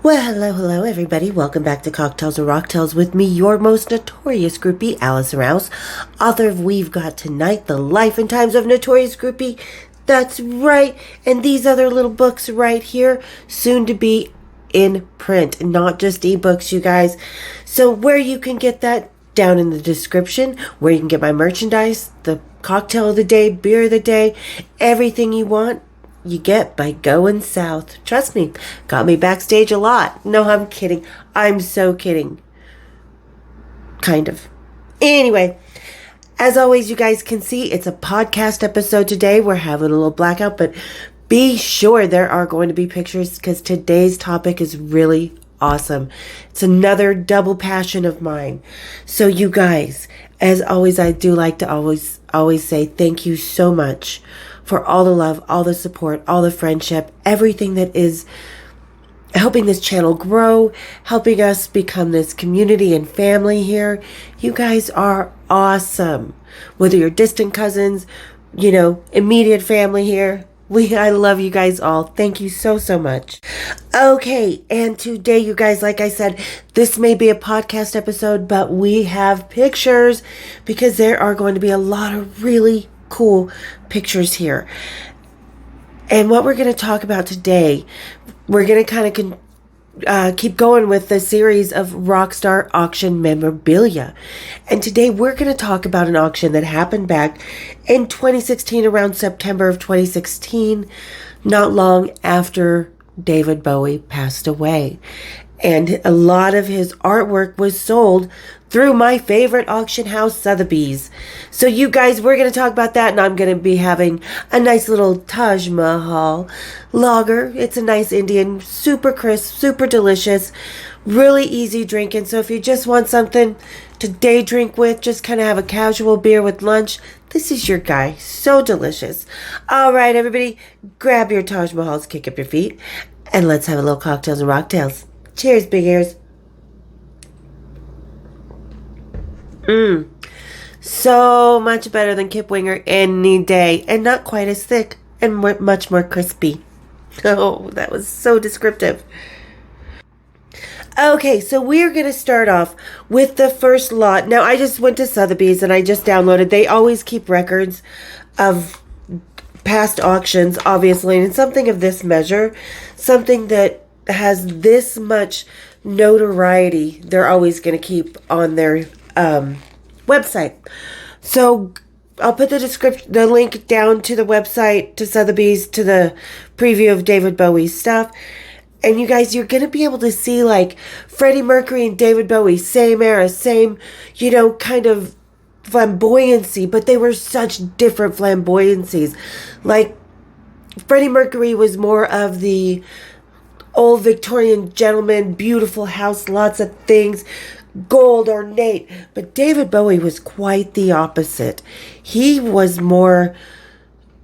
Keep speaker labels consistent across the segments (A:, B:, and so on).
A: Hello, everybody. Welcome back to Cocktails and Rocktails with me, your most notorious groupie, Alice Rouse, author of We've Got Tonight, The Life and Times of Notorious Groupie. That's right. And these other little books right here, soon to be in print, not just ebooks, you guys. So where you can get that, down in the description, where you can get my merchandise, the cocktail of the day, beer of the day, everything you want. You get by going south. Trust me, got me backstage a lot. No, I'm kidding. I'm so kidding. Kind of. Anyway, as always, you guys can see it's a podcast episode today. We're having a little blackout, but be sure there are going to be pictures because today's topic is really awesome. It's another double passion of mine. So you guys, as always, I do like to always say thank you so much for all the love, all the support, all the friendship, everything that is helping this channel grow, helping us become this community and family here. You guys are awesome. Whether you're distant cousins, immediate family here, I love you guys all. Thank you so much. Okay, and today, you guys, like I said, this may be a podcast episode, but we have pictures because there are going to be a lot of really cool pictures here. And what we're going to talk about today, we're going to kind of keep going with the series of Rockstar auction memorabilia. And today we're going to talk about an auction that happened back in 2016, around September of 2016, not long after David Bowie passed away. And a lot of his artwork was sold through my favorite auction house, Sotheby's. So you guys, we're going to talk about that, and I'm going to be having a nice little Taj Mahal lager. It's a nice Indian, super crisp, super delicious, really easy drinking. So if you just want something to day drink with, just kind of have a casual beer with lunch, this is your guy. So delicious. All right, everybody, grab your Taj Mahals, kick up your feet, and let's have a little cocktails and rocktails. Cheers, big ears. So much better than Kip Winger any day. And not quite as thick and much more crispy. Oh, that was so descriptive. Okay, so we're going to start off with the first lot. Now, I just went to Sotheby's and I just downloaded. They always keep records of past auctions, obviously. And something of this measure, something that has this much notoriety, they're always going to keep on their website. So I'll put the link down to the website, to Sotheby's, to the preview of David Bowie's stuff. And you guys, you're going to be able to see like Freddie Mercury and David Bowie, same era, same, kind of flamboyancy, but they were such different flamboyancies. Like Freddie Mercury was more of the old Victorian gentleman, beautiful house, lots of things, gold, ornate. But David Bowie was quite the opposite. He was more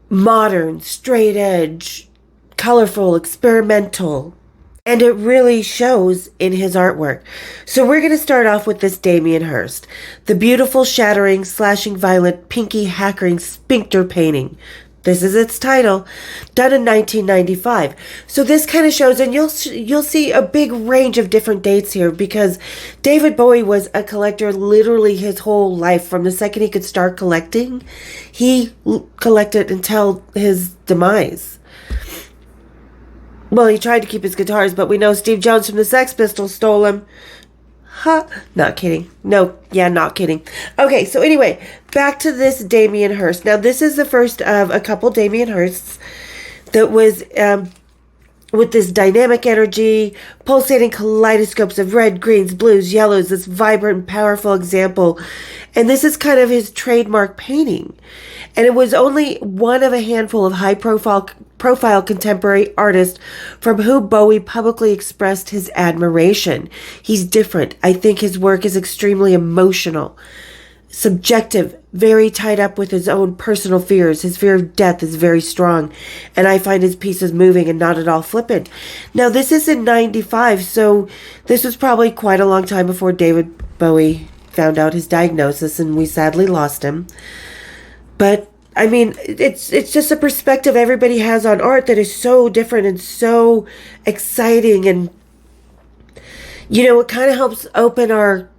A: modern, straight edge, colorful, experimental. And it really shows in his artwork. So we're going to start off with this Damien Hirst. The beautiful, shattering, slashing, violent, pinky, hackering sphincter painting. This is its title, done in 1995. So this kind of shows, and you'll see a big range of different dates here because David Bowie was a collector literally his whole life. From the second he could start collecting, he collected until his demise. Well, he tried to keep his guitars, but we know Steve Jones from the Sex Pistols stole them. Ha! Not kidding. No, yeah, not kidding. Okay, so anyway, back to this Damien Hirst. Now, this is the first of a couple Damien Hirsts that was with this dynamic energy, pulsating kaleidoscopes of red, greens, blues, yellows, this vibrant, powerful example. And this is kind of his trademark painting. And it was only one of a handful of high-profile contemporary artists from whom Bowie publicly expressed his admiration. He's different. I think his work is extremely emotional, subjective, very tied up with his own personal fears. His fear of death is very strong, and I find his pieces moving and not at all flippant. Now, this is in 95, so this was probably quite a long time before David Bowie found out his diagnosis, and we sadly lost him. But I mean, it's just a perspective everybody has on art that is so different and so exciting and it kind of helps open our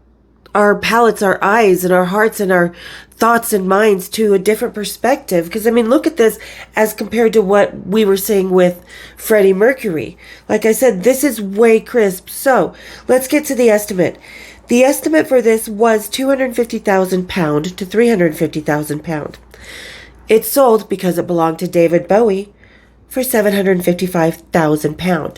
A: palates, our eyes, and our hearts, and our thoughts and minds to a different perspective. Because, I mean, look at this as compared to what we were seeing with Freddie Mercury. Like I said, this is way crisp. So, let's get to the estimate. The estimate for this was £250,000 to £350,000. It sold because it belonged to David Bowie for £755,000.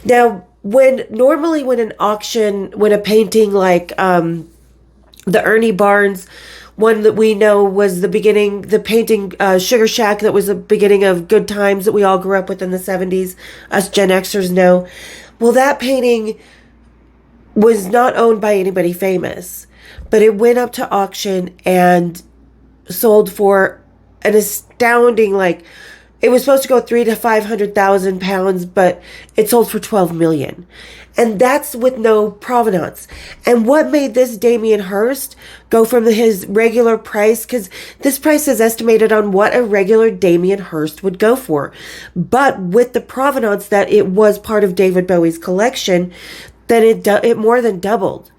A: Now, when an auction, when a painting like the Ernie Barnes one that we know was the beginning, the painting Sugar Shack, that was the beginning of Good Times that we all grew up with in the 70s, us Gen Xers know. Well, that painting was not owned by anybody famous, but it went up to auction and sold for an astounding, like, it was supposed to go 300,000 to 500,000 pounds, but it sold for 12 million. And that's with no provenance. And what made this Damien Hirst go from his regular price? Because this price is estimated on what a regular Damien Hirst would go for. But with the provenance that it was part of David Bowie's collection, then it more than doubled.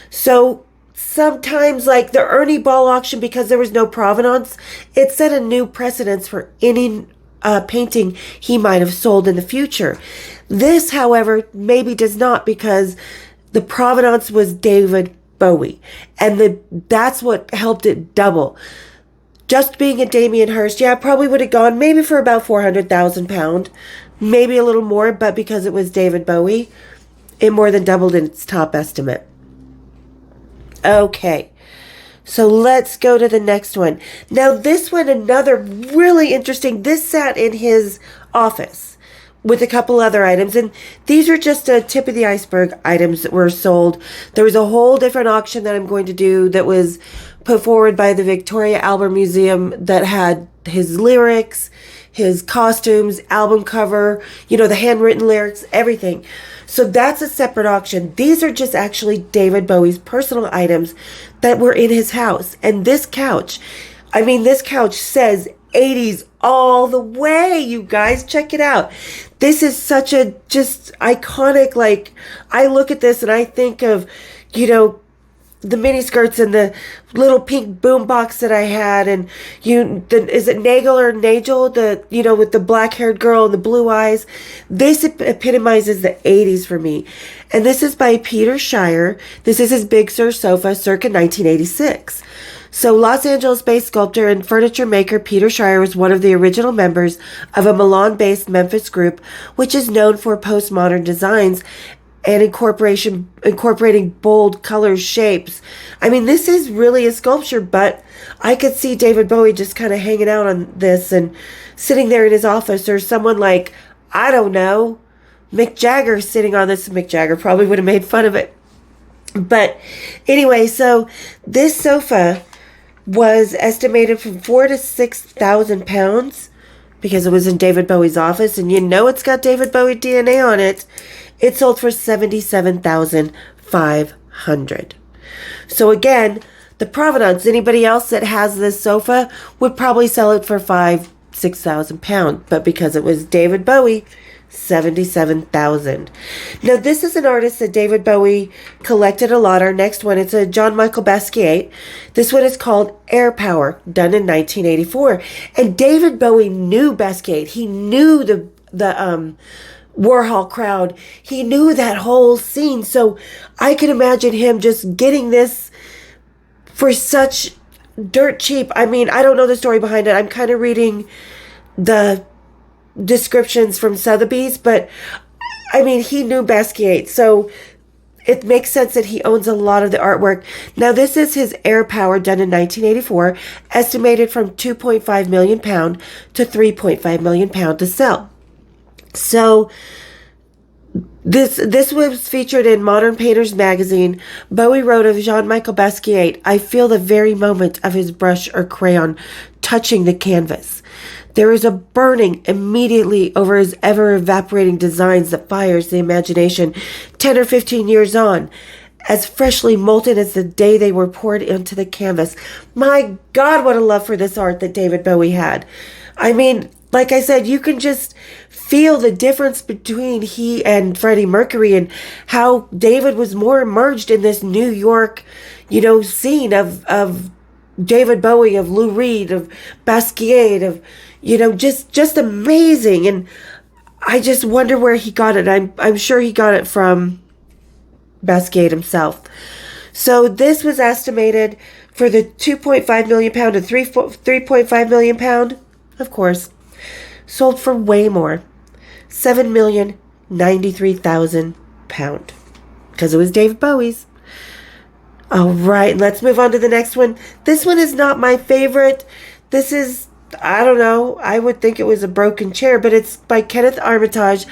A: So sometimes, like the Ernie Ball auction, because there was no provenance, it set a new precedence for any painting he might have sold in the future. This, however, maybe does not, because the provenance was David Bowie, and that's what helped it double. Just being a Damien Hirst, yeah, probably would have gone maybe for about £400,000, maybe a little more, but because it was David Bowie, it more than doubled in its top estimate. Okay. So let's go to the next one. Now this one, another really interesting, this sat in his office with a couple other items, and these are just a tip of the iceberg items that were sold. There was a whole different auction that I'm going to do that was put forward by the Victoria Albert Museum that had his lyrics, his costumes, album cover, the handwritten lyrics, everything. So that's a separate auction. These are just actually David Bowie's personal items that were in his house. And this couch says 80s all the way, you guys. Check it out. This is such a just iconic, like, I look at this and I think of, the mini skirts and the little pink boom box that I had, and is it Nagel or Nagel, with the black haired girl and the blue eyes? This epitomizes the 80s for me. And this is by Peter Shire. This is his Big Sur sofa circa 1986. So Los Angeles-based sculptor and furniture maker Peter Shire was one of the original members of a Milan-based Memphis group, which is known for postmodern designs and incorporating bold colors, shapes. I mean, this is really a sculpture, but I could see David Bowie just kind of hanging out on this and sitting there in his office, or someone like, I don't know, Mick Jagger sitting on this. Mick Jagger probably would have made fun of it. But anyway, so this sofa was estimated from 4,000 to 6,000 pounds because it was in David Bowie's office, and it's got David Bowie DNA on it. It sold for $77,500. So again, the provenance, anybody else that has this sofa would probably sell it for £6,000, but because it was David Bowie, $77,000. Now this is an artist that David Bowie collected a lot. Our next one, it's a John Michael Basquiat. This one is called Air Power, done in 1984. And David Bowie knew Basquiat. He knew the Warhol crowd. He knew that whole scene. So I can imagine him just getting this for such dirt cheap. I mean, I don't know the story behind it. I'm kind of reading the descriptions from Sotheby's, but I mean, he knew Basquiat, so it makes sense that he owns a lot of the artwork. Now, this is his Air Power, done in 1984, estimated from £2.5 million to £3.5 million to sell. So this was featured in Modern Painters magazine. Bowie wrote of Jean-Michel Basquiat, "I feel the very moment of his brush or crayon touching the canvas. There is a burning immediately over his ever-evaporating designs that fires the imagination 10 or 15 years on, as freshly molten as the day they were poured into the canvas." My God, what a love for this art that David Bowie had. I mean, like I said, you can just feel the difference between he and Freddie Mercury, and how David was more immersed in this New York, scene of David Bowie, of Lou Reed, of Basquiat, of, just amazing. And I just wonder where he got it. I'm sure he got it from Basquiat himself. So this was estimated for the 2.5 million pound and 3.5 million pound, of course, sold for way more. 7,093,000 pound. Because it was David Bowie's. All right, let's move on to the next one. This one is not my favorite. This is, I don't know, I would think it was a broken chair, but it's by Kenneth Armitage,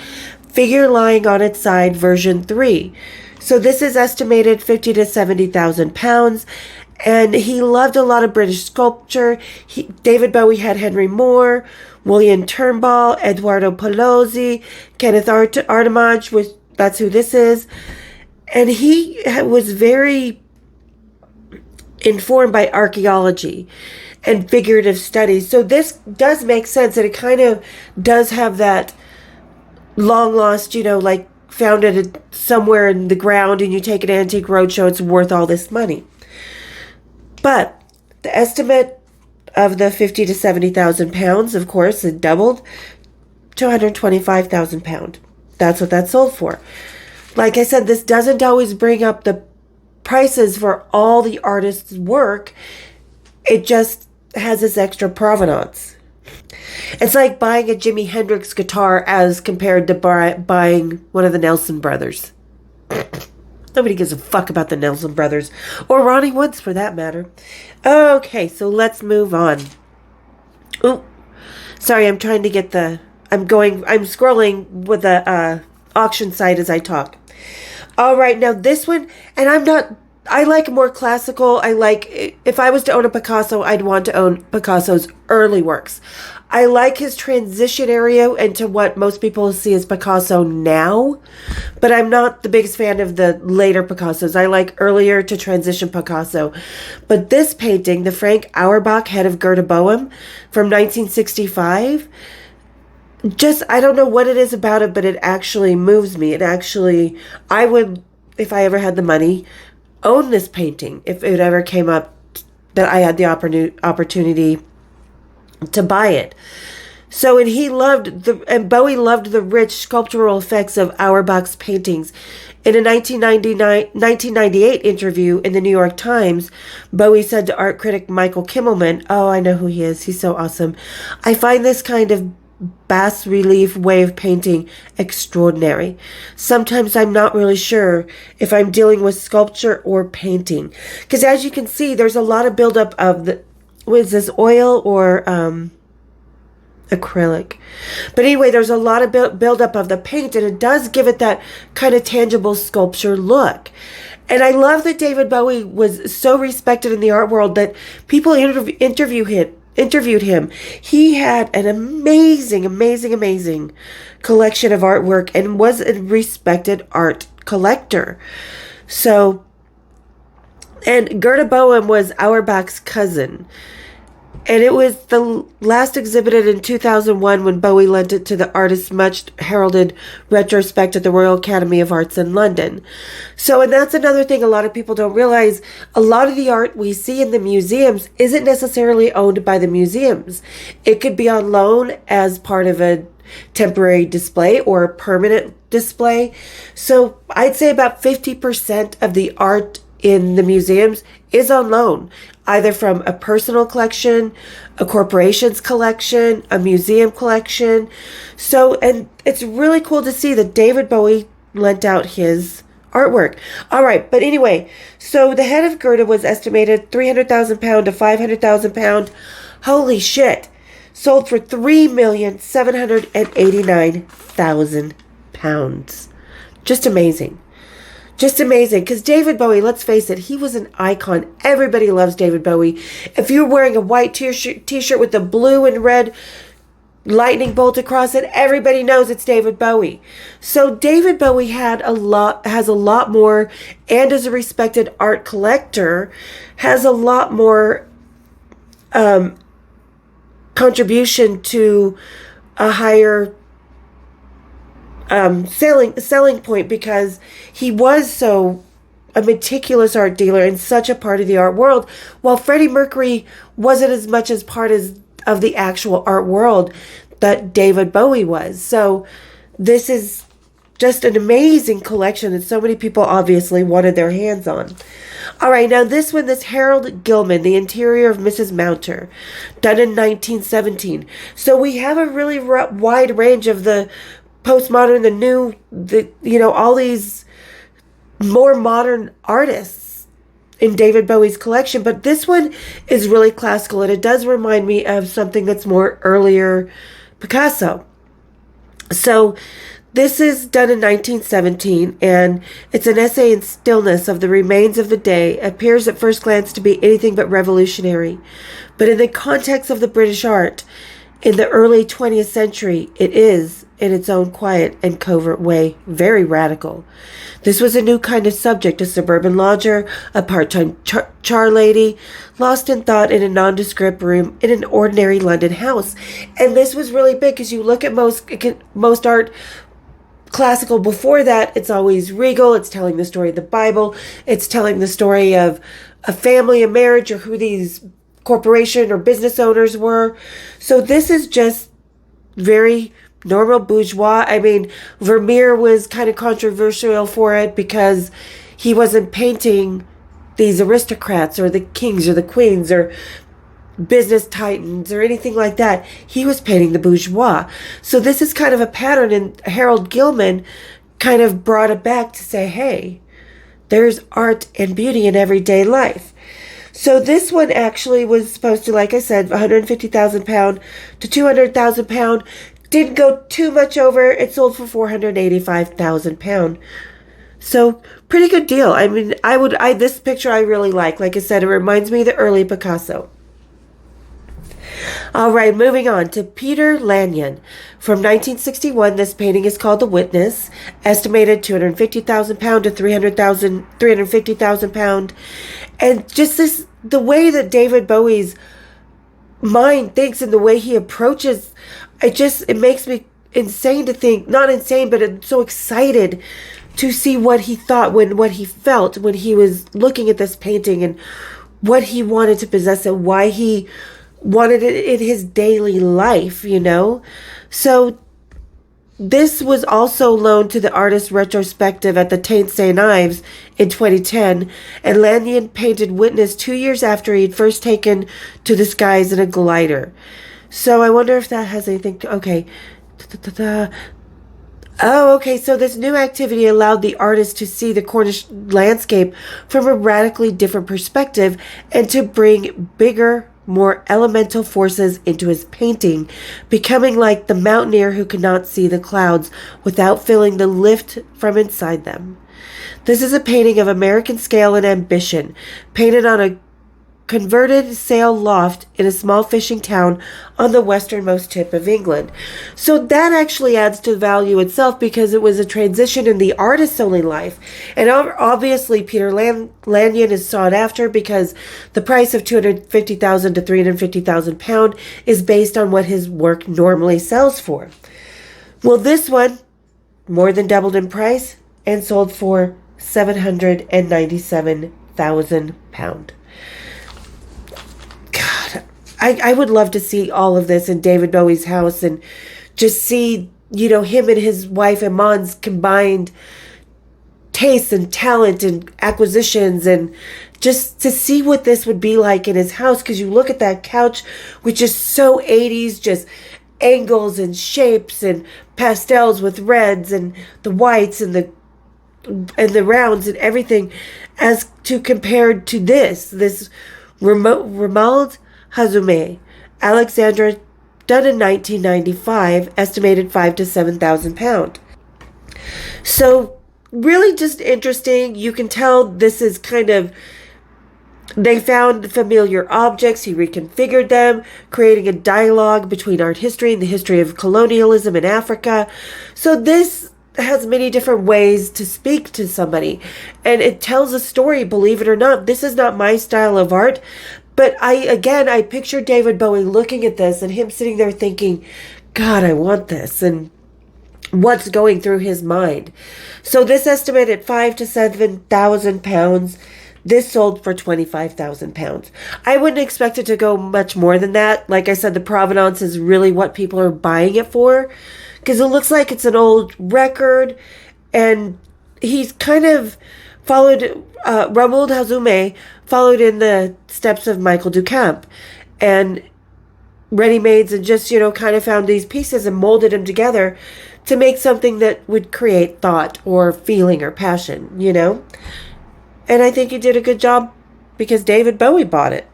A: Figure Lying on Its Side, version 3. So this is estimated 50 to 70,000 pounds. And he loved a lot of British sculpture. David Bowie had Henry Moore, William Turnbull, Eduardo Palozzi, Kenneth Armitage, that's who this is. And he was very informed by archaeology and figurative studies. So this does make sense, and it kind of does have that long lost, like found it somewhere in the ground and you take an antique roadshow, it's worth all this money. But the estimate of the 50 to 70,000 pounds, of course, it doubled to 125,000 pounds. That's what that sold for. Like I said, this doesn't always bring up the prices for all the artist's work. It just has this extra provenance. It's like buying a Jimi Hendrix guitar as compared to buying one of the Nelson Brothers. Nobody gives a fuck about the Nelson Brothers, or Ronnie Woods for that matter. Okay, so let's move on. Oh, sorry, I'm trying to get I'm scrolling with the auction site as I talk. All right, now this one, and I like more classical. If I was to own a Picasso, I'd want to own Picasso's early works. I like his transition area into what most people see as Picasso now, but I'm not the biggest fan of the later Picassos. I like earlier to transition Picasso. But this painting, the Frank Auerbach Head of Gerda Boehm from 1965, I don't know what it is about it, but it actually moves me. I would, if I ever had the money, own this painting if it ever came up that I had the opportunity to buy it. So, and Bowie loved the rich sculptural effects of Auerbach's paintings. In a 1998 interview in the New York Times, Bowie said to art critic Michael Kimmelman, oh, I know who he is, he's so awesome, I find this kind of bas-relief way of painting extraordinary. Sometimes I'm not really sure if I'm dealing with sculpture or painting. Because as you can see, there's a lot of buildup of was this oil or acrylic? But anyway, there's a lot of buildup of the paint, and it does give it that kind of tangible sculpture look. And I love that David Bowie was so respected in the art world that people interviewed him. He had an amazing, amazing, amazing collection of artwork and was a respected art collector. So, and Gerda Boehm was Auerbach's cousin. And it was the last exhibited in 2001 when Bowie lent it to the artist's much heralded retrospect at the Royal Academy of Arts in London. So, and that's another thing a lot of people don't realize. A lot of the art we see in the museums isn't necessarily owned by the museums. It could be on loan as part of a temporary display or a permanent display. So I'd say about 50% of the art in the museums is on loan, either from a personal collection, a corporation's collection, a museum collection. So, and it's really cool to see that David Bowie lent out his artwork. All right, but anyway, so the head of Gerda was estimated 300,000 pound to 500,000 pound. Holy shit. Sold for 3,789,000 pounds. Just amazing. Just amazing, because David Bowie, let's face it, he was an icon. Everybody loves David Bowie. If you're wearing a white t-shirt with the blue and red lightning bolt across it, everybody knows it's David Bowie. So David Bowie has a lot more, and as a respected art collector, has a lot more contribution to a higher selling point, because he was so a meticulous art dealer and such a part of the art world, while Freddie Mercury wasn't as much as part of the actual art world that David Bowie was. So this is just an amazing collection that so many people obviously wanted their hands on. All right, now this one, this Harold Gilman, The Interior of Mrs. Mounter, done in 1917. So we have a really wide range of the postmodern, all these more modern artists in David Bowie's collection. But this one is really classical, and it does remind me of something that's more earlier Picasso. So this is done in 1917, and it's an essay in stillness of the remains of the day. Appears at first glance to be anything but revolutionary. But in the context of the British art in the early 20th century, it is, in its own quiet and covert way, very radical. This was a new kind of subject, a suburban lodger, a part-time char lady, lost in thought in a nondescript room in an ordinary London house. And this was really big, because you look at most art classical before that, it's always regal. It's telling the story of the Bible. It's telling the story of a family, a marriage, or who these corporation or business owners were. So this is just very normal bourgeois. I mean, Vermeer was kind of controversial for it because he wasn't painting these aristocrats or the kings or the queens or business titans or anything like that. He was painting the bourgeois. So this is kind of a pattern, and Harold Gilman kind of brought it back to say, hey, there's art and beauty in everyday life. So this one actually was supposed to, like I said, £150,000 to £200,000. Didn't go too much over. It sold for £485,000. So pretty good deal. I mean, this picture I really like. Like I said, it reminds me of the early Picasso. All right, moving on to Peter Lanyon. From 1961, this painting is called The Witness, estimated £250,000 to £350,000. And just the way that David Bowie's mind thinks and the way he approaches, it makes me insane to think, not insane, but I'm so excited to see what he thought, what he felt when he was looking at this painting, and what he wanted to possess and why he wanted it in his daily life, So this was also loaned to the artist retrospective at the Tate St. Ives in 2010, and Lanyon painted Witness 2 years after he'd first taken to the skies in a glider. So I wonder if that has anything to... Okay. Oh, okay, so this new activity allowed the artist to see the Cornish landscape from a radically different perspective and to bring bigger, more elemental forces into his painting, becoming like the mountaineer who could not see the clouds without feeling the lift from inside them. This is a painting of American scale and ambition, painted on a converted sail loft in a small fishing town on the westernmost tip of England. So that actually adds to the value itself, because it was a transition in the artist's only life. And obviously Peter Lanyon is sought after because the price of £250,000 to £350,000 is based on what his work normally sells for. Well, this one more than doubled in price and sold for £797,000. I would love to see all of this in David Bowie's house and just see, him and his wife Iman's combined tastes and talent and acquisitions, and just to see what this would be like in his house. Because you look at that couch, which is so 80s, just angles and shapes and pastels with reds and the whites and the rounds and everything, as to compared to this Ramald Hazume, Alexandra, done in 1995, estimated £5,000 to £7,000. So really just interesting. You can tell this is kind of, they found familiar objects, he reconfigured them, creating a dialogue between art history and the history of colonialism in Africa. So this has many different ways to speak to somebody, and it tells a story, believe it or not. This is not my style of art, but I picture David Bowie looking at this and him sitting there thinking, God, I want this. And what's going through his mind. So this estimated 5 to 7,000 pounds. This sold for 25,000 pounds. I wouldn't expect it to go much more than that. Like I said, the provenance is really what people are buying it for, because it looks like it's an old record, and he's kind of followed, Raoul Hazume followed in the steps of Michael Duchamp, and ready-mades, and just, kind of found these pieces and molded them together to make something that would create thought or feeling or passion, And I think he did a good job because David Bowie bought it.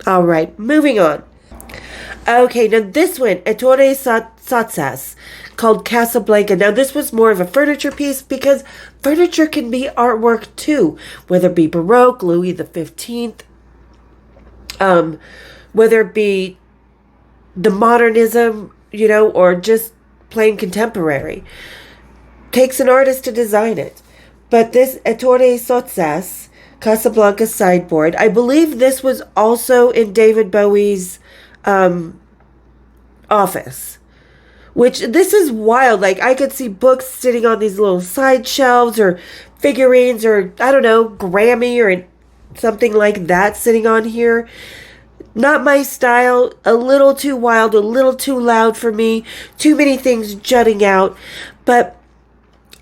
A: All right, moving on. Okay, now this one, Ettore Satsas, called Casablanca. Now this was more of a furniture piece, because furniture can be artwork too, whether it be Baroque, Louis XV, whether it be the modernism, or just plain contemporary. Takes an artist to design it. But this Ettore Satsas Casablanca sideboard, I believe this was also in David Bowie's office. Which, this is wild. Like, I could see books sitting on these little side shelves, or figurines, or, I don't know, Grammy or something like that sitting on here. Not my style, a little too wild, a little too loud for me, too many things jutting out, but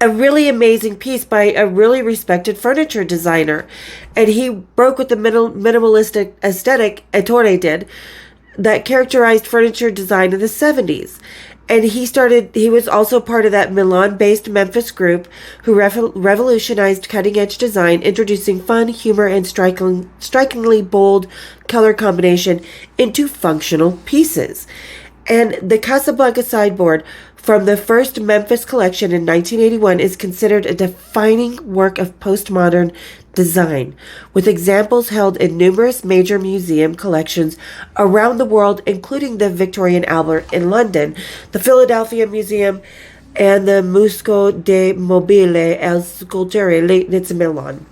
A: a really amazing piece by a really respected furniture designer. And he broke with the minimalistic aesthetic, Ettore did, that characterized furniture design in the 70s. And he was also part of that Milan-based Memphis group who revolutionized cutting-edge design, introducing fun, humor, and strikingly bold color combination into functional pieces. And the Casablanca sideboard from the first Memphis collection in 1981 is considered a defining work of postmodern design, with examples held in numerous major museum collections around the world, including the Victoria and Albert in London, the Philadelphia Museum, and the Museo de Mobile e Sculture Leibniz in Milan.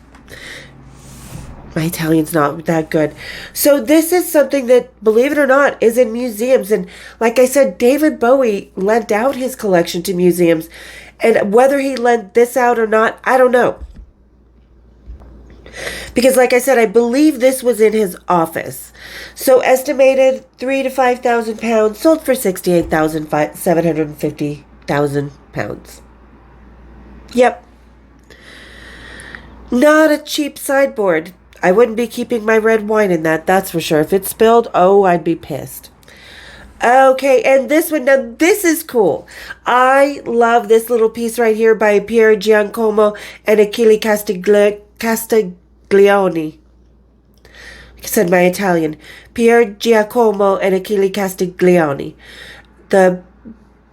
A: My Italian's not that good. So this is something that, believe it or not, is in museums. And like I said, David Bowie lent out his collection to museums. And whether he lent this out or not, I don't know. Because like I said, I believe this was in his office. So estimated 3 to 5,000 pounds, sold for 750,000 pounds. Yep. Not a cheap sideboard. I wouldn't be keeping my red wine in that, that's for sure. If it spilled, I'd be pissed. Okay, and this one, now this is cool. I love this little piece right here by Pier Giacomo and Achille Castiglione. I said my Italian. Pier Giacomo and Achille Castiglione. The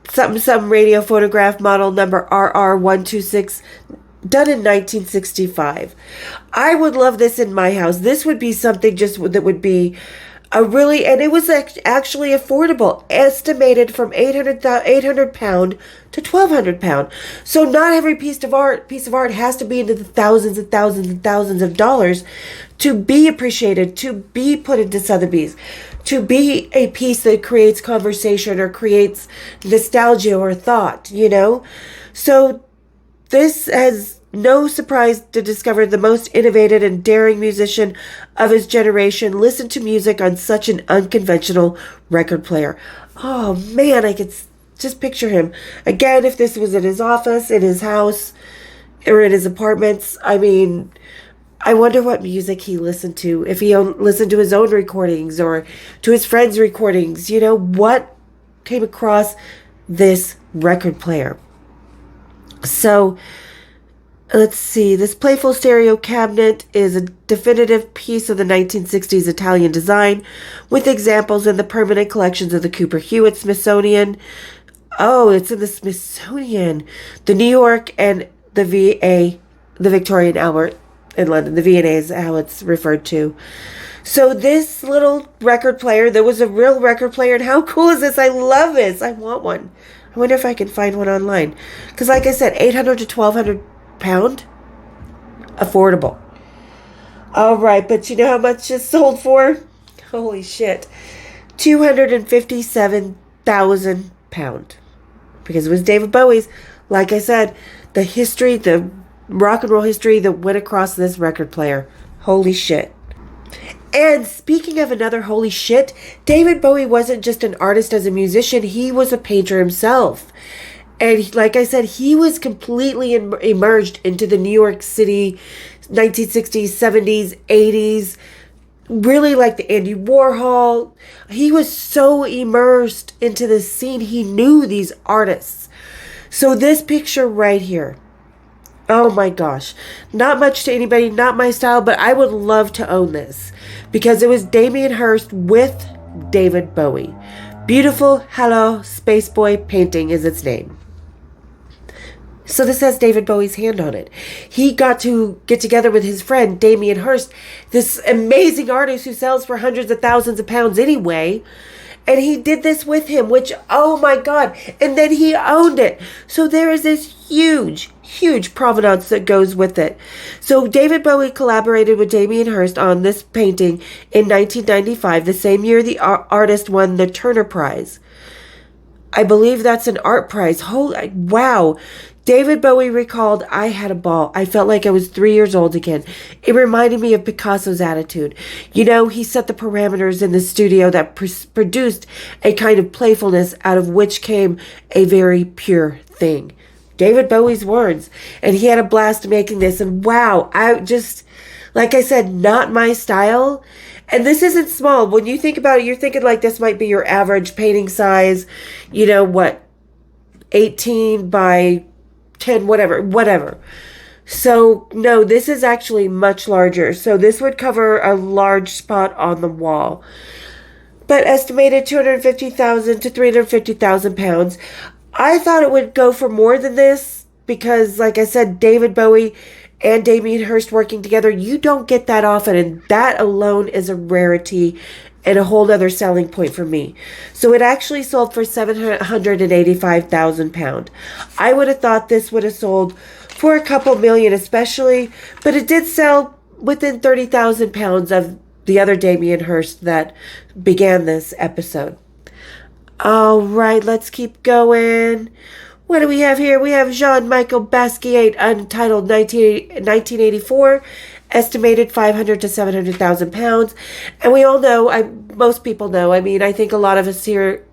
A: some radio phonograph model number RR126, done in 1965. I would love this in my house. This would be something just that would be a really, and it was actually affordable, estimated from 800 pound to 1,200 pound. So not every piece of art has to be into the thousands and thousands and thousands of dollars to be appreciated, to be put into Sotheby's, to be a piece that creates conversation or creates nostalgia or thought, So this has no surprise to discover the most innovative and daring musician of his generation listened to music on such an unconventional record player. Oh man, I could just picture him. Again, if this was in his office, in his house, or in his apartments, I mean, I wonder what music he listened to. If he listened to his own recordings or to his friends' recordings, what came across this record player. So, let's see. This playful stereo cabinet is a definitive piece of the 1960s Italian design, with examples in the permanent collections of the Cooper Hewitt Smithsonian. Oh, it's in the Smithsonian, the New York, and the VA, the Victoria and Albert in London. The V&A is how it's referred to. So this little record player, there was a real record player, and how cool is this? I love this. I want one. I wonder if I can find one online. Because like I said, 800 to 1,200 pound, affordable. All right, but you know how much it's sold for? Holy shit. 257,000 pound. because it was David Bowie's. Like I said, the history, the rock and roll history that went across this record player. Holy shit. And speaking of another holy shit, David Bowie wasn't just an artist as a musician, he was a painter himself. And like I said, he was completely immersed into the New York City 1960s, 70s, 80s, really like the Andy Warhol. He was so immersed into this scene, he knew these artists. So this picture right here, oh my gosh, not much to anybody, not my style, but I would love to own this because it was Damien Hirst with David Bowie. Beautiful Hello Space Boy painting is its name. So this has David Bowie's hand on it. He got to get together with his friend Damien Hirst, this amazing artist who sells for hundreds of thousands of pounds anyway. And he did this with him, which, oh my God. And then he owned it. So there is this huge, huge provenance that goes with it. So David Bowie collaborated with Damien Hirst on this painting in 1995, the same year the artist won the Turner Prize. I believe that's an art prize. Holy, wow. David Bowie recalled, I had a ball. I felt like I was 3 years old again. It reminded me of Picasso's attitude. You know, he set the parameters in the studio that produced a kind of playfulness out of which came a very pure thing. David Bowie's words. And he had a blast making this. And wow, I just, like I said, not my style. And this isn't small. When you think about it, you're thinking like this might be your average painting size. You know, what, 18 by 10, whatever. So, no, this is actually much larger. So this would cover a large spot on the wall. But estimated 250,000 to 350,000 pounds. I thought it would go for more than this because, like I said, David Bowie and Damien Hirst working together, you don't get that often. And that alone is a rarity and a whole other selling point for me. So it actually sold for 785,000 pounds. I would have thought this would have sold for a couple million especially, but it did sell within 30,000 pounds of the other Damien Hirst that began this episode. All right, let's keep going. What do we have here? We have Jean-Michel Basquiat, Untitled 1984. Estimated 500 to 700,000 pounds. And we all know, most people know, I mean, I think a lot of us here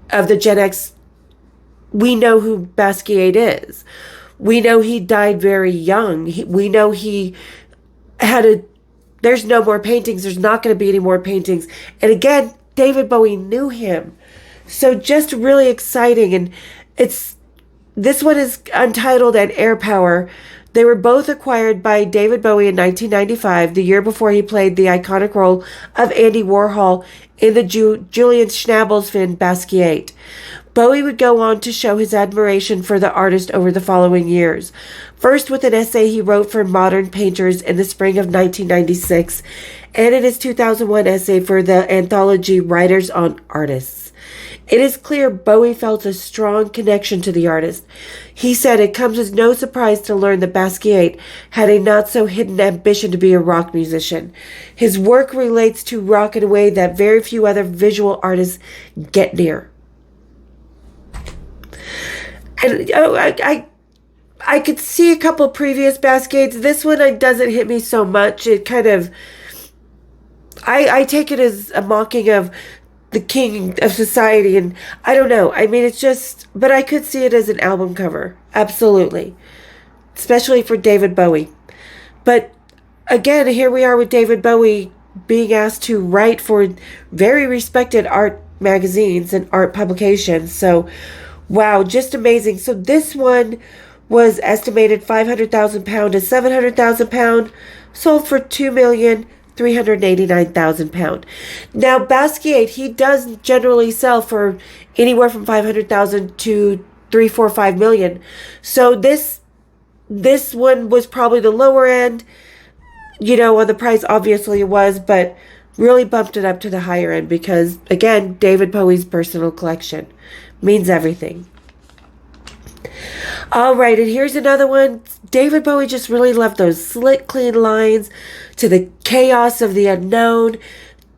A: of the Gen X, we know who Basquiat is. We know he died very young. We know he had there's no more paintings. There's not going to be any more paintings. And again, David Bowie knew him. So just really exciting. And this one is Untitled and Air Power. They were both acquired by David Bowie in 1995, the year before he played the iconic role of Andy Warhol in the Julian Schnabel's film Basquiat. Bowie would go on to show his admiration for the artist over the following years. First with an essay he wrote for Modern Painters in the spring of 1996, and in his 2001 essay for the anthology Writers on Artists. It is clear Bowie felt a strong connection to the artist. He said it comes as no surprise to learn that Basquiat had a not-so-hidden ambition to be a rock musician. His work relates to rock in a way that very few other visual artists get near. And I could see a couple previous Basquiats. This one doesn't hit me so much. It kind of, I take it as a mocking of the king of society, and I don't know. I mean, it's just, but I could see it as an album cover. Absolutely. Especially for David Bowie. But again, here we are with David Bowie being asked to write for very respected art magazines and art publications. So, wow, just amazing. So this one was estimated 500,000 pounds to 700,000 pounds, sold for 2,389,000 pounds. Now, Basquiat, he does generally sell for anywhere from 500,000 to 3, 4, 5 million. So this one was probably the lower end, you know, on the price. Obviously it was, but really bumped it up to the higher end because, again, David Bowie's personal collection means everything. All right, and here's another one. David Bowie just really loved those slick, clean lines, to the chaos of the unknown,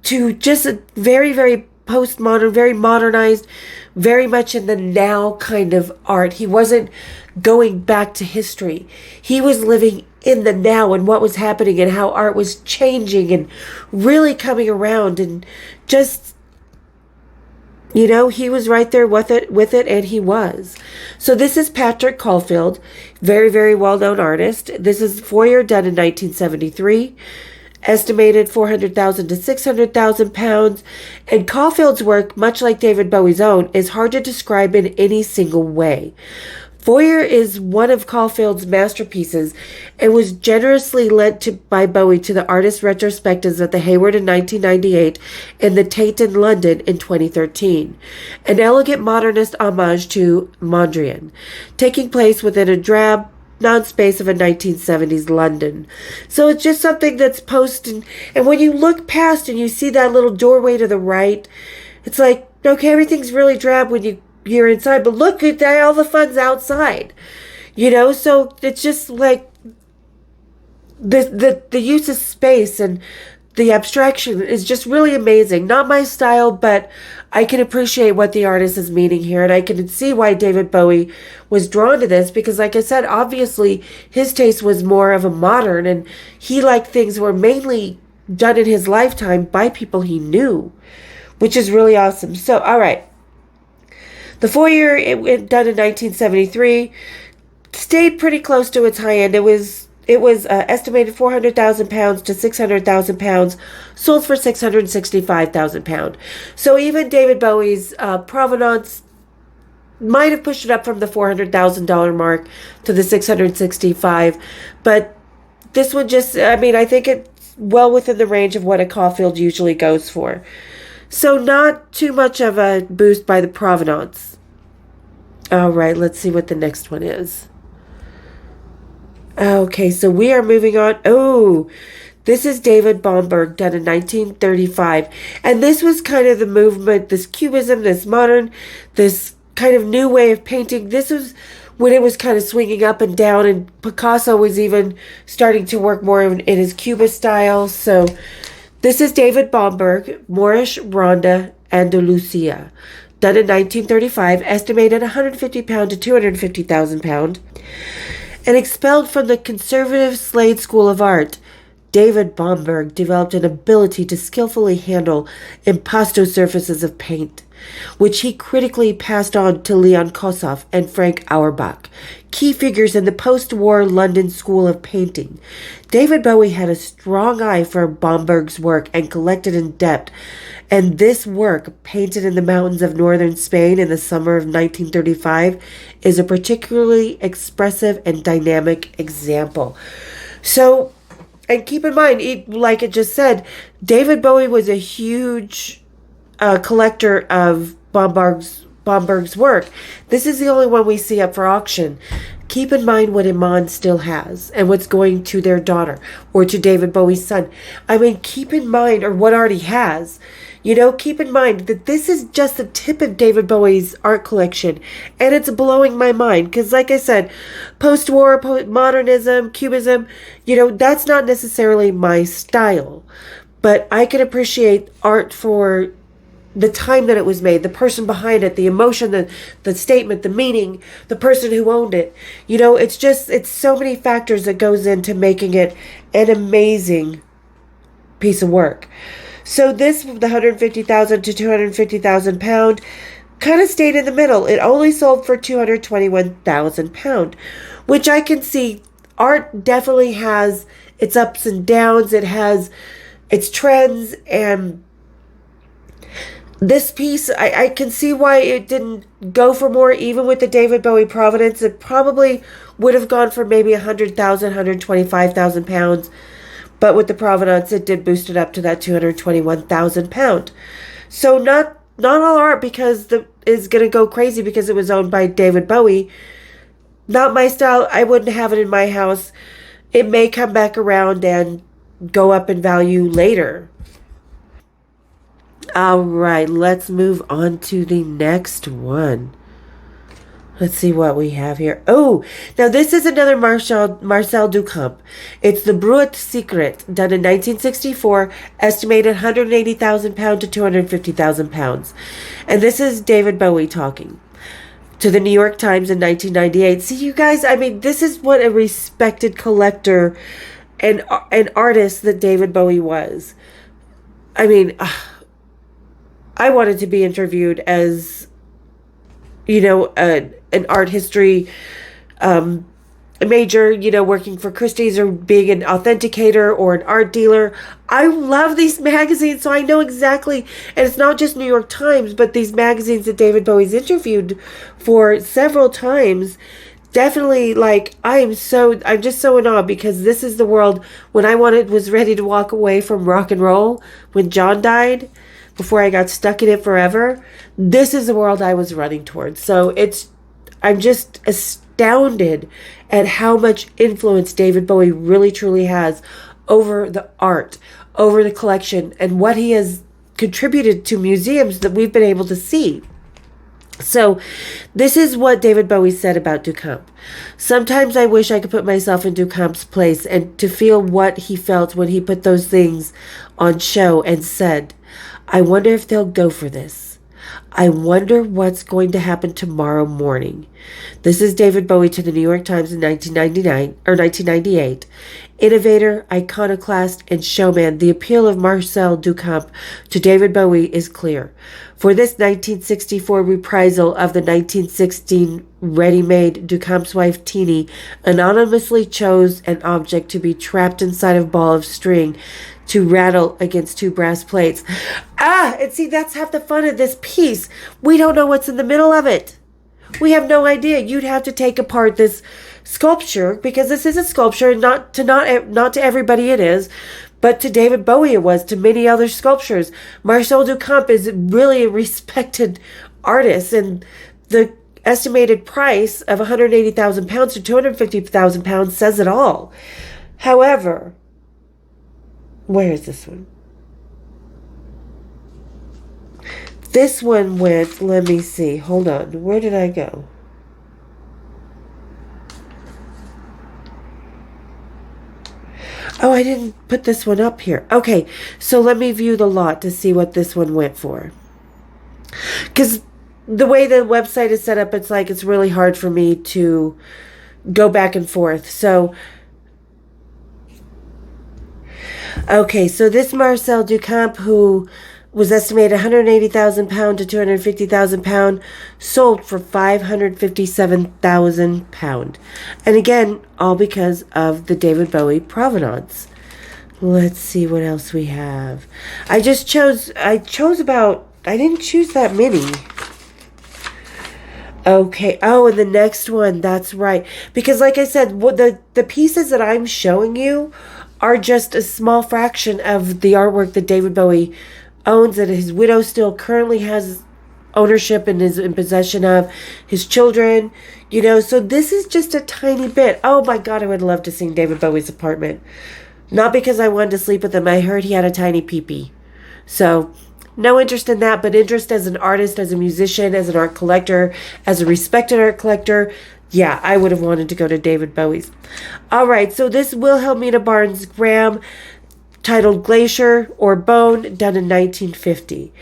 A: to just a very, very postmodern, very modernized, very much in the now kind of art. He wasn't going back to history. He was living in the now and what was happening and how art was changing and really coming around, and just, he was right there with it, and he was. So this is Patrick Caulfield, very, very well-known artist. This is Foyer, done in 1973. Estimated 400,000 to 600,000 pounds. And Caulfield's work, much like David Bowie's own, is hard to describe in any single way. Foyer is one of Caulfield's masterpieces and was generously lent by Bowie to the artist retrospectives at the Hayward in 1998 and the Tate in London in 2013. An elegant modernist homage to Mondrian, taking place within a drab non-space of a 1970s London. So it's just something that's posted, and when you look past and you see that little doorway to the right, it's like, okay, everything's really drab when you're inside, but look at that, all the fun's outside. So it's just like the use of space and the abstraction is just really amazing. Not my style, but I can appreciate what the artist is meaning here, and I can see why David Bowie was drawn to this, because like I said, obviously his taste was more of a modern, and he liked things were mainly done in his lifetime by people he knew, which is really awesome. So, all right. The Foyer, done in 1973, stayed pretty close to its high end. It was estimated 400,000 pounds to 600,000 pounds, sold for 665,000 pounds. So even David Bowie's provenance might have pushed it up from the $400,000 mark to the 665, but this one just, I think it's well within the range of what a Caulfield usually goes for. So not too much of a boost by the provenance. All right, let's see what the next one is. Okay, so we are moving on. Oh, this is David Bomberg, done in 1935. And this was kind of the movement, this cubism, this modern, this kind of new way of painting. This was when it was kind of swinging up and down, and Picasso was even starting to work more in his cubist style. So this is David Bomberg, Moorish Ronda Andalusia, done in 1935, estimated 150 pound to 250,000 pound. And expelled from the conservative Slade School of Art, David Bomberg developed an ability to skillfully handle impasto surfaces of paint, which he critically passed on to Leon Kossoff and Frank Auerbach, key figures in the post-war London School of Painting. David Bowie had a strong eye for Bomberg's work and collected in depth, and this work, painted in the mountains of northern Spain in the summer of 1935, is a particularly expressive and dynamic example. So, and keep in mind, like it just said, David Bowie was a huge collector of Bomberg's work. This is the only one we see up for auction. Keep in mind what Iman still has and what's going to their daughter or to David Bowie's son. Keep in mind, or what already has. Keep in mind that this is just the tip of David Bowie's art collection, and it's blowing my mind because, like I said, post-war, modernism, cubism, that's not necessarily my style, but I can appreciate art for the time that it was made, the person behind it, the emotion, the statement, the meaning, the person who owned it. It's so many factors that goes into making it an amazing piece of work. So this, the 150,000 to 250,000 pound, kind of stayed in the middle. It only sold for 221,000 pound, which I can see art definitely has its ups and downs. It has its trends, and this piece, I can see why it didn't go for more. Even with the David Bowie Providence, it probably would have gone for maybe 100,000, 125,000 pounds. But with the Provenance, it did boost it up to that 221,000 pound. So not all art is going to go crazy because it was owned by David Bowie. Not my style. I wouldn't have it in my house. It may come back around and go up in value later. All right, let's move on to the next one. Let's see what we have here. Oh, now this is another Marcel Duchamp. It's the Bruit Secret, done in 1964, estimated 180,000 pounds to 250,000 pounds. And this is David Bowie talking to the New York Times in 1998. See, you guys, I mean, this is what a respected collector and an artist that David Bowie was. I mean, I wanted to be interviewed as, an art history major, working for Christie's or being an authenticator or an art dealer. I love these magazines, so I know exactly, and it's not just New York Times, but these magazines that David Bowie's interviewed for several times. Definitely, I'm just so in awe, because this is the world when I was ready to walk away from rock and roll when John died, before I got stuck in it forever. This is the world I was running towards. So I'm just astounded at how much influence David Bowie really truly has over the art, over the collection, and what he has contributed to museums that we've been able to see. So this is what David Bowie said about Duchamp. Sometimes I wish I could put myself in Duchamp's place and to feel what he felt when he put those things on show and said, I wonder if they'll go for this. I wonder what's going to happen tomorrow morning. This is David Bowie to the New York Times in 1998. Innovator, iconoclast, and showman, the appeal of Marcel Duchamp to David Bowie is clear. For this 1964 reprisal of the 1916 ready-made, Duchamp's wife Teeny anonymously chose an object to be trapped inside a ball of string to rattle against two brass plates. And see, that's half the fun of this piece. We don't know what's in the middle of it. We have no idea. You'd have to take apart this sculpture, because this is a sculpture, not to everybody it is, but to David Bowie it was, to many other sculptures. Marcel Duchamp is really a respected artist, and the estimated price of 180,000 pounds to 250,000 pounds says it all. However, where is this one? This one went, let me see, hold on, where did I go? Oh, I didn't put this one up here. Okay, so let me view the lot to see what this one went for. Because the way the website is set up, it's really hard for me to go back and forth. So, okay, so this Marcel Duchamp, who was estimated 180,000 pounds to 250,000 pounds, sold for 557,000 pounds. And again, all because of the David Bowie provenance. Let's see what else we have. I didn't choose that many. Okay. Oh, and the next one, that's right. Because like I said, the pieces that I'm showing you are just a small fraction of the artwork that David Bowie owns, that his widow still currently has ownership and is in possession of, his children, so this is just a tiny bit. Oh my God, I would love to see David Bowie's apartment. Not because I wanted to sleep with him. I heard he had a tiny peepee. So no interest in that, but interest as an artist, as a musician, as an art collector, as a respected art collector. Yeah, I would have wanted to go to David Bowie's. All right, so this Wilhelmina Barnes Graham, titled Glacier or Bone, done in 1950.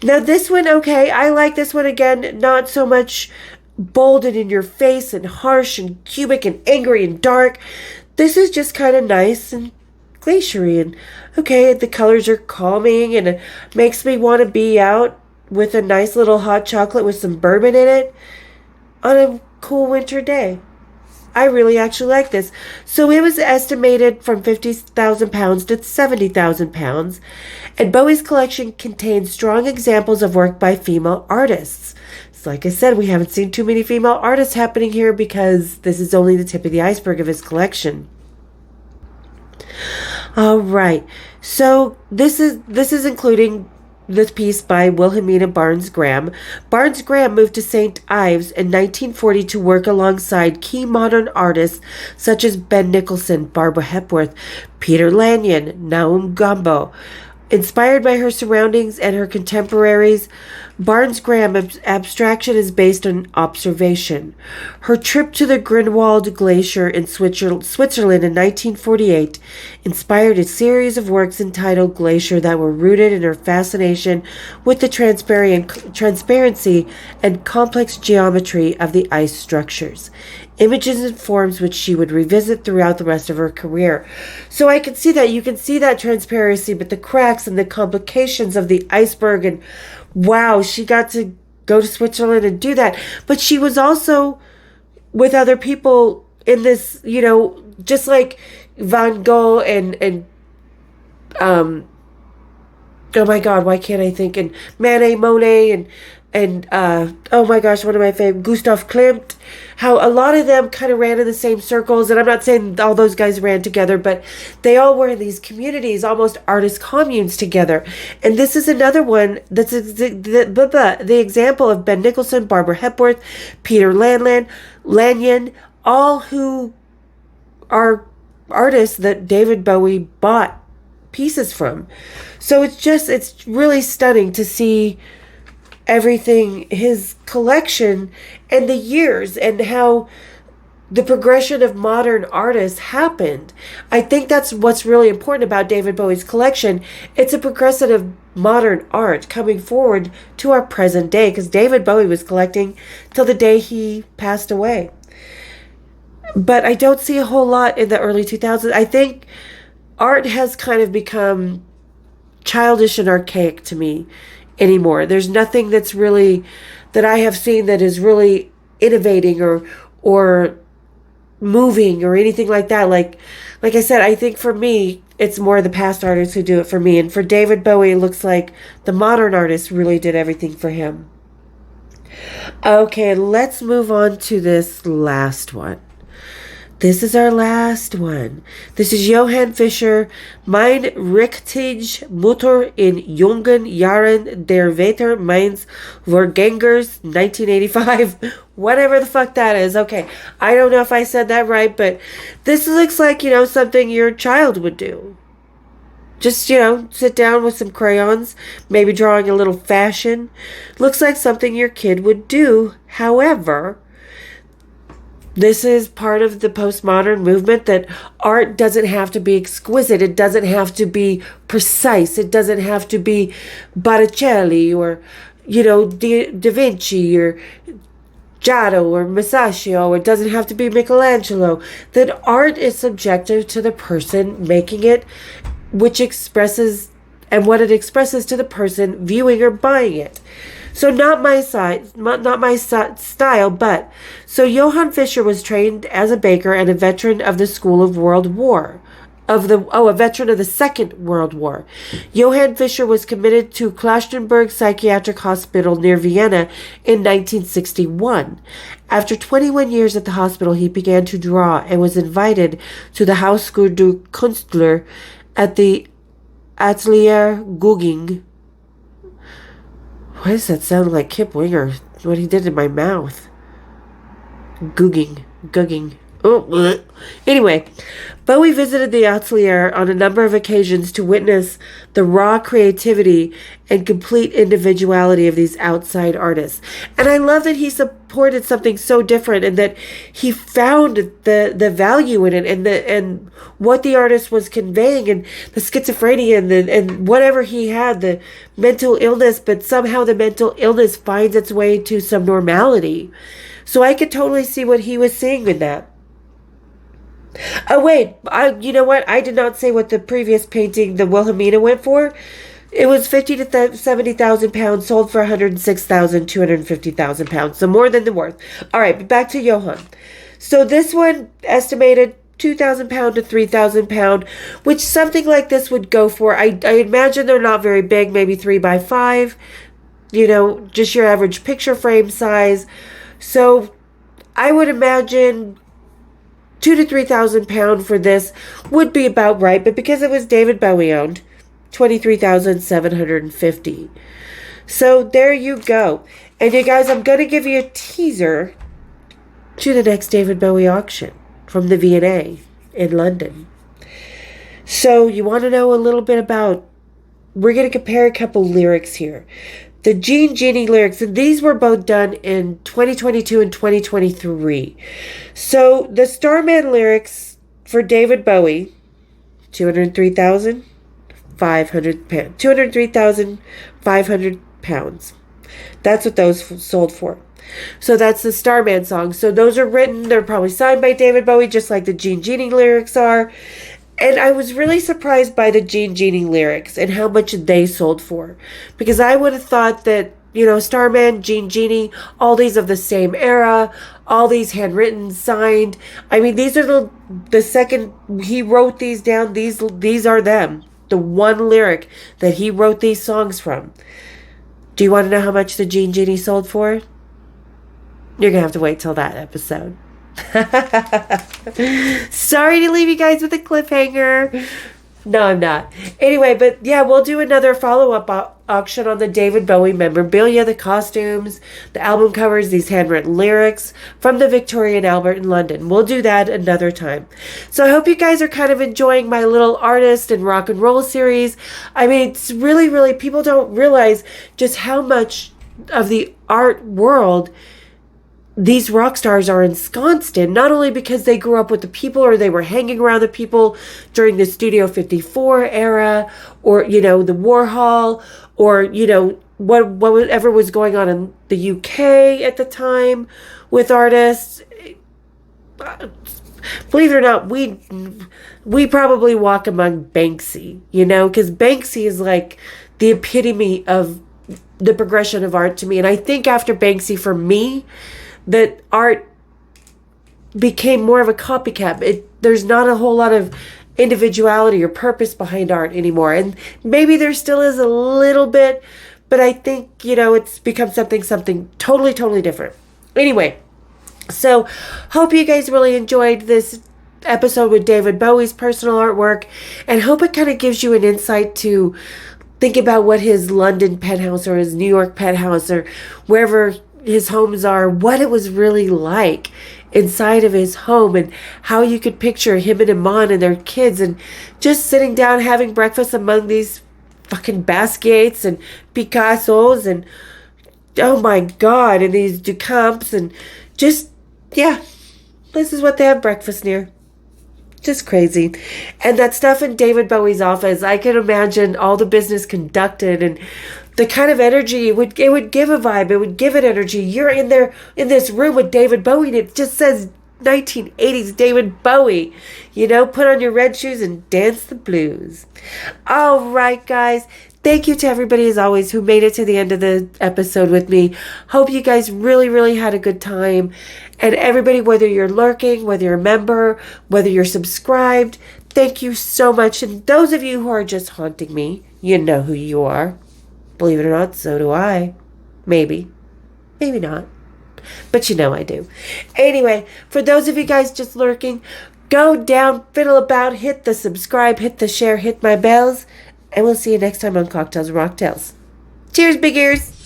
A: Now this one, okay, I like this one again, not so much bold and in your face and harsh and cubic and angry and dark. This is just kind of nice and glaciery, and okay, the colors are calming, and it makes me want to be out with a nice little hot chocolate with some bourbon in it on a cool winter day. I really actually like this. So it was estimated from 50,000 pounds to 70,000 pounds. And Bowie's collection contains strong examples of work by female artists. So like I said, we haven't seen too many female artists happening here, because this is only the tip of the iceberg of his collection. All right. So this is including this piece by Wilhelmina Barnes Graham. Barnes Graham moved to St. Ives in 1940 to work alongside key modern artists such as Ben Nicholson, Barbara Hepworth, Peter Lanyon, Naum Gambo, Inspired by her surroundings and her contemporaries, Barnes-Graham abstraction is based on observation. Her trip to the Grunwald Glacier in Switzerland in 1948 inspired a series of works entitled Glacier that were rooted in her fascination with the transparency and complex geometry of the ice structures. Images and forms which she would revisit throughout the rest of her career. So I can see that. You can see that transparency, but the cracks and the complications of the iceberg, and wow, she got to go to Switzerland and do that. But she was also with other people in this, just like Van Gogh and oh my God, why can't I think? And Manet, Monet, and oh my gosh, one of my favorite, Gustav Klimt. How a lot of them kind of ran in the same circles, and I'm not saying all those guys ran together, but they all were in these communities, almost artist communes together. And this is another one that's the example of Ben Nicholson, Barbara Hepworth, Peter Lanyon, all who are artists that David Bowie bought pieces from. So it's really stunning to see everything, his collection, and the years, and how the progression of modern artists happened. I think that's what's really important about David Bowie's collection. It's a progression of modern art coming forward to our present day, because David Bowie was collecting till the day he passed away. But I don't see a whole lot in the early 2000s. I think art has kind of become childish and archaic to me anymore. There's nothing that's really, that I have seen, that is really innovating or moving or anything like that. Like I said, I think for me, it's more the past artists who do it for me. And for David Bowie, it looks like the modern artists really did everything for him. Okay, let's move on to this last one. This is our last one. This is Johann Fischer, Mein richtig Mutter in jungen Jahren der Wetter meines Vorgängers, 1985. Whatever the fuck that is. Okay, I don't know if I said that right, but this looks like, something your child would do. Just, sit down with some crayons, maybe drawing a little fashion. Looks like something your kid would do. However, this is part of the postmodern movement that art doesn't have to be exquisite. It doesn't have to be precise. It doesn't have to be Botticelli or, Da Vinci or Giotto or Masaccio. It doesn't have to be Michelangelo. That art is subjective to the person making it, which expresses, and what it expresses to the person viewing or buying it. So not my style, but so Johann Fischer was trained as a baker and a veteran of the School of World War, a veteran of the Second World War. Johann Fischer was committed to Klosternberg Psychiatric Hospital near Vienna in 1961. After 21 years at the hospital, he began to draw and was invited to the Hauskur du Künstler at the Atelier Gugging. Why does that sound like Kip Winger? What he did in my mouth. Gugging. Oh, bleh. Anyway, Bowie visited the atelier on a number of occasions to witness the raw creativity and complete individuality of these outside artists. And I love that he supported something so different, and that he found the value in it, and what the artist was conveying, and the schizophrenia and whatever he had, the mental illness, but somehow the mental illness finds its way to some normality. So I could totally see what he was seeing in that. Oh, wait, you know what? I did not say what the previous painting, the Wilhelmina, went for. It was 50 to 70,000 pounds, sold for 106,250,000 pounds. So more than the worth. All right, but back to Johann. So this one estimated 2,000 pound to 3,000 pound, which something like this would go for. I imagine they're not very big, maybe 3x5, just your average picture frame size. So I would imagine 2,000 to 3,000 pound for this would be about right, but because it was David Bowie owned, 23,750. So there you go. And you guys, I'm going to give you a teaser to the next David Bowie auction from the V&A in London. So you want to know a little bit about we're going to compare a couple lyrics here. The Gene Genie lyrics, and these were both done in 2022 and 2023. So the Starman lyrics for David Bowie, 203,500 pounds. 203,500 pounds. That's what those sold for. So that's the Starman song. So those are written, they're probably signed by David Bowie, just like the Gene Genie lyrics are. And I was really surprised by the Gene Genie lyrics and how much they sold for. Because I would have thought that, Starman, Gene Genie, all these of the same era, all these handwritten, signed. I mean, these are the second he wrote these down, these are them. The one lyric that he wrote these songs from. Do you want to know how much the Gene Genie sold for? You're going to have to wait till that episode. Sorry to leave you guys with a cliffhanger. No, I'm not. Anyway, but yeah, we'll do another follow-up auction on the David Bowie memorabilia, the costumes, the album covers, these handwritten lyrics from the Victoria and Albert in London. We'll do that another time. So I hope you guys are kind of enjoying my little artist and rock and roll series. I mean, it's really, really, people don't realize just how much of the art world these rock stars are ensconced in, not only because they grew up with the people or they were hanging around the people during the Studio 54 era, or, the Warhol, or, whatever was going on in the UK at the time with artists. Believe it or not, we probably walk among Banksy, because Banksy is like the epitome of the progression of art to me. And I think after Banksy, for me, that art became more of a copycat. There's not a whole lot of individuality or purpose behind art anymore. And maybe there still is a little bit, but I think, it's become something totally, totally different. Anyway, so hope you guys really enjoyed this episode with David Bowie's personal artwork, and hope it kind of gives you an insight to think about what his London penthouse or his New York penthouse or wherever his homes are, what it was really like inside of his home, and how you could picture him and Iman and their kids and just sitting down having breakfast among these fucking Basquiats and Picassos and, oh my God, and these Duchamps, and just, yeah, this is what they have breakfast near. Just crazy. And that stuff in David Bowie's office, I can imagine all the business conducted and the kind of energy it would give a vibe. It would give it energy. You're in there in this room with David Bowie, and it just says 1980s David Bowie. Put on your red shoes and dance the blues. All right, guys. Thank you to everybody, as always, who made it to the end of the episode with me. Hope you guys really, really had a good time. And everybody, whether you're lurking, whether you're a member, whether you're subscribed, thank you so much. And those of you who are just haunting me, you know who you are. Believe it or not, so do I. Maybe. Maybe not. But I do. Anyway, for those of you guys just lurking, go down, fiddle about, hit the subscribe, hit the share, hit my bells. And we'll see you next time on Cocktails and Rocktails. Cheers, big ears.